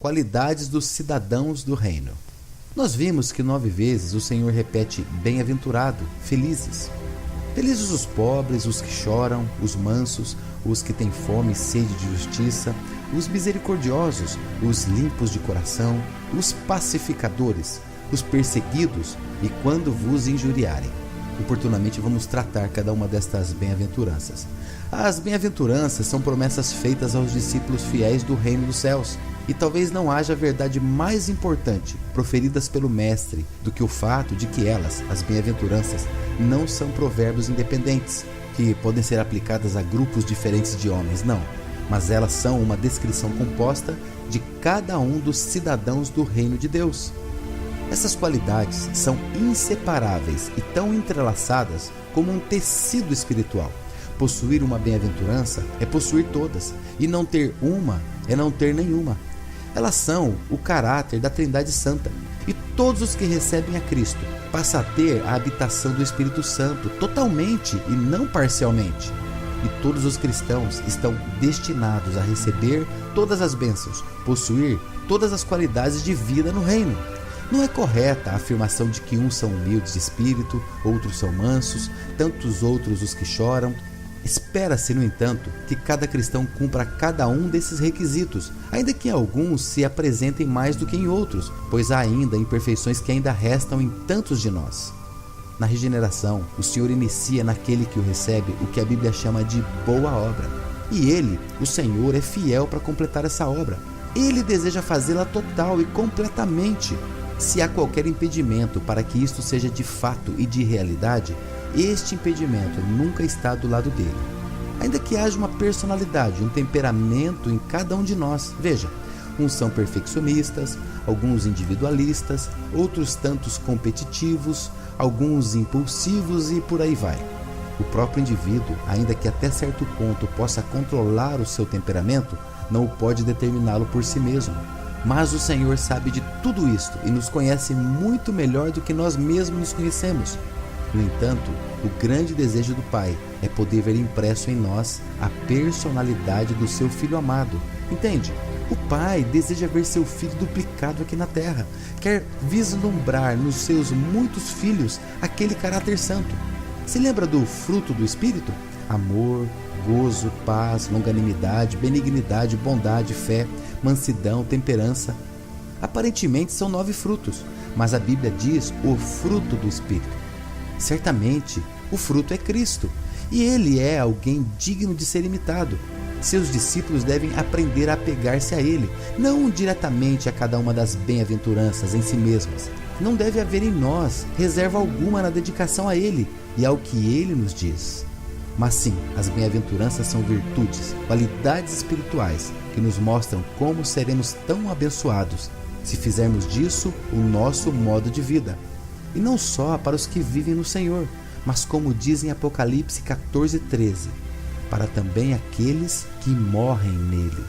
Qualidades dos cidadãos do reino. Nós vimos que 9 vezes o Senhor repete bem-aventurado, felizes. Felizes os pobres, os que choram, os mansos, os que têm fome e sede de justiça, os misericordiosos, os limpos de coração, os pacificadores, os perseguidos e quando vos injuriarem. Oportunamente vamos tratar cada uma destas bem-aventuranças. As bem-aventuranças são promessas feitas aos discípulos fiéis do reino dos céus. E talvez não haja verdade mais importante proferidas pelo Mestre do que o fato de que elas, as bem-aventuranças, não são provérbios independentes, que podem ser aplicadas a grupos diferentes de homens, não. Mas elas são uma descrição composta de cada um dos cidadãos do reino de Deus. Essas qualidades são inseparáveis e tão entrelaçadas como um tecido espiritual. Possuir uma bem-aventurança é possuir todas, e não ter uma é não ter nenhuma. Elas são o caráter da Trindade Santa, e todos os que recebem a Cristo passam a ter a habitação do Espírito Santo totalmente e não parcialmente. E todos os cristãos estão destinados a receber todas as bênçãos, possuir todas as qualidades de vida no reino. Não é correta a afirmação de que uns são humildes de espírito, outros são mansos, tantos outros os que choram. Espera-se, no entanto, que cada cristão cumpra cada um desses requisitos, ainda que em alguns se apresentem mais do que em outros, pois há ainda imperfeições que ainda restam em tantos de nós. Na regeneração, o Senhor inicia naquele que o recebe o que a Bíblia chama de boa obra. E Ele, o Senhor, é fiel para completar essa obra. Ele deseja fazê-la total e completamente. Se há qualquer impedimento para que isto seja de fato e de realidade, este impedimento nunca está do lado dele. Ainda que haja uma personalidade, um temperamento em cada um de nós. Veja, uns são perfeccionistas, alguns individualistas, outros tantos competitivos, alguns impulsivos e por aí vai. O próprio indivíduo, ainda que até certo ponto possa controlar o seu temperamento, não pode determiná-lo por si mesmo. Mas o Senhor sabe de tudo isto e nos conhece muito melhor do que nós mesmos nos conhecemos. No entanto, o grande desejo do Pai é poder ver impresso em nós a personalidade do seu Filho amado. Entende? O Pai deseja ver seu Filho duplicado aqui na terra. Quer vislumbrar nos seus muitos filhos aquele caráter santo. Se lembra do fruto do Espírito? Amor, gozo, paz, longanimidade, benignidade, bondade, fé, mansidão, temperança. Aparentemente são 9 frutos, mas a Bíblia diz o fruto do Espírito. Certamente, o fruto é Cristo, e Ele é alguém digno de ser imitado. Seus discípulos devem aprender a apegar-se a Ele, não diretamente a cada uma das bem-aventuranças em si mesmas. Não deve haver em nós reserva alguma na dedicação a Ele e ao que Ele nos diz. Mas sim, as bem-aventuranças são virtudes, qualidades espirituais que nos mostram como seremos tão abençoados se fizermos disso o nosso modo de vida. E não só para os que vivem no Senhor, mas como diz em Apocalipse 14:13, para também aqueles que morrem nele.